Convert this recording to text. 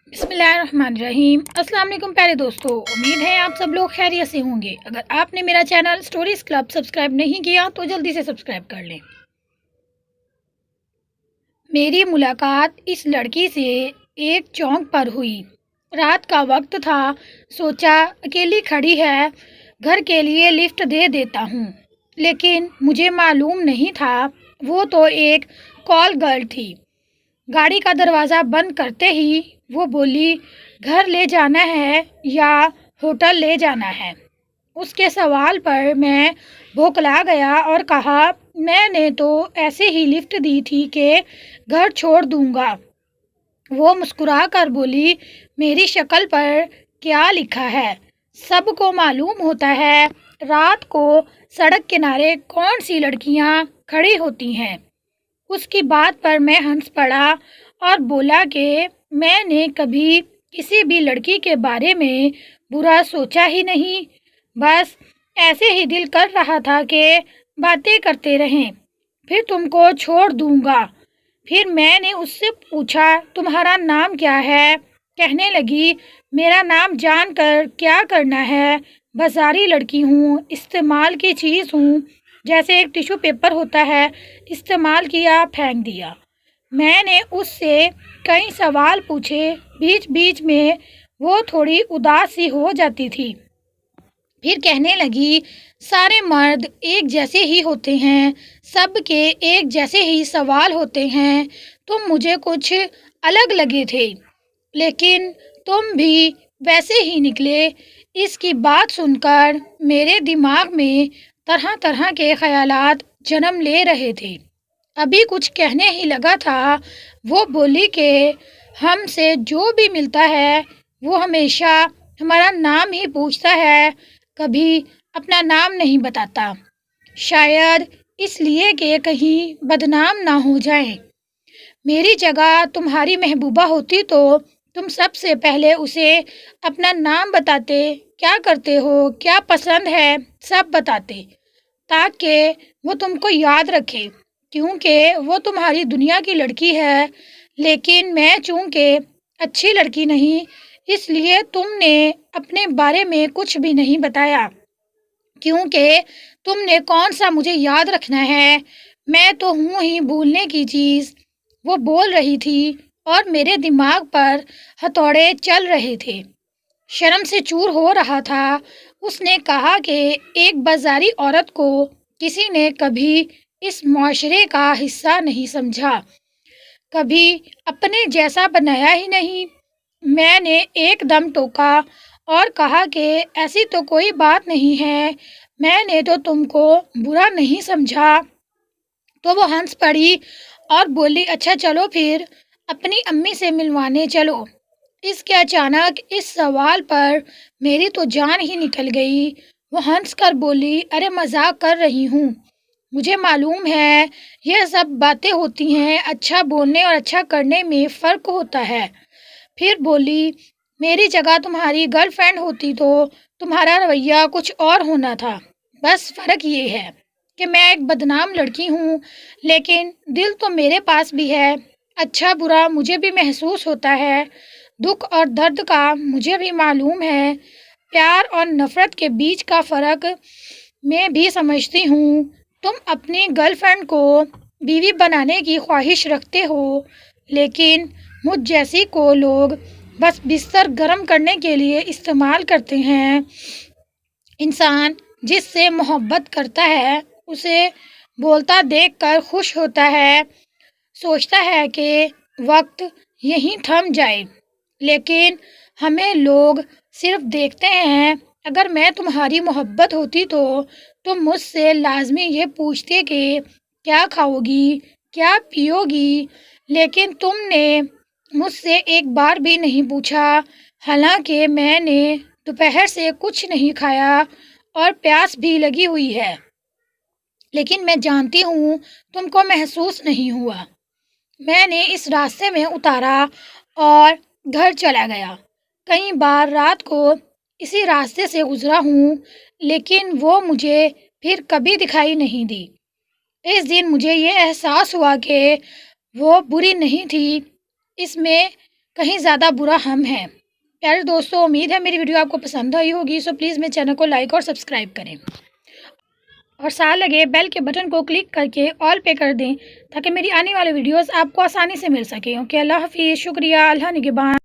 بسم اللہ الرحمن الرحیم۔ السلام علیکم پیارے دوستو، امید ہے آپ سب لوگ خیریت سے ہوں گے۔ اگر آپ نے میرا چینل سٹوریز کلب سبسکرائب نہیں کیا تو جلدی سے سبسکرائب کر لیں۔ میری ملاقات اس لڑکی سے ایک چوک پر ہوئی۔ رات کا وقت تھا، سوچا اکیلی کھڑی ہے، گھر کے لیے لفٹ دے دیتا ہوں، لیکن مجھے معلوم نہیں تھا وہ تو ایک کال گرل تھی۔ گاڑی کا دروازہ بند کرتے ہی وہ بولی، گھر لے جانا ہے یا ہوٹل لے جانا ہے؟ اس کے سوال پر میں بھوکلا گیا اور کہا، میں نے تو ایسے ہی لفٹ دی تھی کہ گھر چھوڑ دوں گا۔ وہ مسکرا کر بولی، میری شکل پر کیا لکھا ہے؟ سب کو معلوم ہوتا ہے رات کو سڑک کنارے کون سی لڑکیاں کھڑی ہوتی ہیں۔ اس کی بات پر میں ہنس پڑا اور بولا کہ میں نے کبھی کسی بھی لڑکی کے بارے میں برا سوچا ہی نہیں، بس ایسے ہی دل کر رہا تھا کہ باتیں کرتے رہیں، پھر تم کو چھوڑ دوں گا۔ پھر میں نے اس سے پوچھا، تمہارا نام کیا ہے؟ کہنے لگی، میرا نام جان کر کیا کرنا ہے، بازاری لڑکی ہوں، استعمال کی چیز ہوں، جیسے ایک ٹیشو پیپر ہوتا ہے، استعمال کیا پھینک دیا۔ میں نے اس سے کئی سوال پوچھے، بیچ بیچ میں وہ تھوڑی اداس سی ہو جاتی تھی، پھر کہنے لگی، سارے مرد ایک جیسے ہی ہوتے ہیں، سب کے ایک جیسے ہی سوال ہوتے ہیں، تم مجھے کچھ الگ لگے تھے، لیکن تم بھی ویسے ہی نکلے۔ اس کی بات سن کر میرے دماغ میں طرح طرح کے خیالات جنم لے رہے تھے۔ ابھی کچھ کہنے ہی لگا تھا، وہ بولی کہ ہم سے جو بھی ملتا ہے وہ ہمیشہ ہمارا نام ہی پوچھتا ہے، کبھی اپنا نام نہیں بتاتا، شاید اس لیے کہ کہیں بدنام نہ ہو جائیں۔ میری جگہ تمہاری محبوبہ ہوتی تو تم سب سے پہلے اسے اپنا نام بتاتے، کیا کرتے ہو، کیا پسند ہے، سب بتاتے، تاکہ وہ تم کو یاد رکھے، کیونکہ وہ تمہاری دنیا کی لڑکی ہے۔ لیکن میں چونکہ اچھی لڑکی نہیں، اس لیے تم نے اپنے بارے میں کچھ بھی نہیں بتایا، کیونکہ تم نے کون سا مجھے یاد رکھنا ہے، میں تو ہوں ہی بھولنے کی چیز۔ وہ بول رہی تھی اور میرے دماغ پر ہتھوڑے چل رہے تھے، شرم سے چور ہو رہا تھا۔ اس نے کہا کہ ایک بازاری عورت کو کسی نے کبھی اس معاشرے کا حصہ نہیں سمجھا، کبھی اپنے جیسا بنایا ہی نہیں۔ میں نے ایک دم ٹوکا اور کہا کہ ایسی تو کوئی بات نہیں ہے، میں نے تو تم کو برا نہیں سمجھا۔ تو وہ ہنس پڑی اور بولی، اچھا چلو پھر اپنی امی سے ملوانے چلو۔ اس کے اچانک اس سوال پر میری تو جان ہی نکل گئی۔ وہ ہنس کر بولی، ارے مذاق کر رہی ہوں، مجھے معلوم ہے یہ سب باتیں ہوتی ہیں، اچھا بولنے اور اچھا کرنے میں فرق ہوتا ہے۔ پھر بولی، میری جگہ تمہاری گرل فرینڈ ہوتی تو تمہارا رویہ کچھ اور ہونا تھا، بس فرق یہ ہے کہ میں ایک بدنام لڑکی ہوں، لیکن دل تو میرے پاس بھی ہے، اچھا برا مجھے بھی محسوس ہوتا ہے، دکھ اور درد کا مجھے بھی معلوم ہے، پیار اور نفرت کے بیچ کا فرق میں بھی سمجھتی ہوں۔ تم اپنی گرل فرینڈ کو بیوی بنانے کی خواہش رکھتے ہو، لیکن مجھ جیسی کو لوگ بس بستر گرم کرنے کے لیے استعمال کرتے ہیں۔ انسان جس سے محبت کرتا ہے اسے بولتا دیکھ کر خوش ہوتا ہے، سوچتا ہے کہ وقت یہیں تھم جائے، لیکن ہمیں لوگ صرف دیکھتے ہیں۔ اگر میں تمہاری محبت ہوتی تو تم مجھ سے لازمی یہ پوچھتے کہ کیا کھاؤ گی، کیا پیو گی، لیکن تم نے مجھ سے ایک بار بھی نہیں پوچھا، حالانکہ میں نے دوپہر سے کچھ نہیں کھایا اور پیاس بھی لگی ہوئی ہے، لیکن میں جانتی ہوں تم کو محسوس نہیں ہوا۔ میں نے اس راستے میں اتارا اور گھر چلا گیا۔ کئی بار رات کو اسی راستے سے گزرا ہوں، لیکن وہ مجھے پھر کبھی دکھائی نہیں دی۔ اس دن مجھے یہ احساس ہوا کہ وہ بری نہیں تھی، اس میں کہیں زیادہ برا ہم ہیں۔ پیارے دوستوں، امید ہے میری ویڈیو آپ کو پسند آئی ہوگی، سو پلیز میرے چینل کو لائک اور سبسکرائب کریں اور ساتھ لگے بیل کے بٹن کو کلک کر کے آل پہ کر دیں تاکہ میری آنے والی ویڈیوز آپ کو آسانی سے مل سکیں۔ اوکے، اللہ حافظ، شکریہ، اللہ نگہبان۔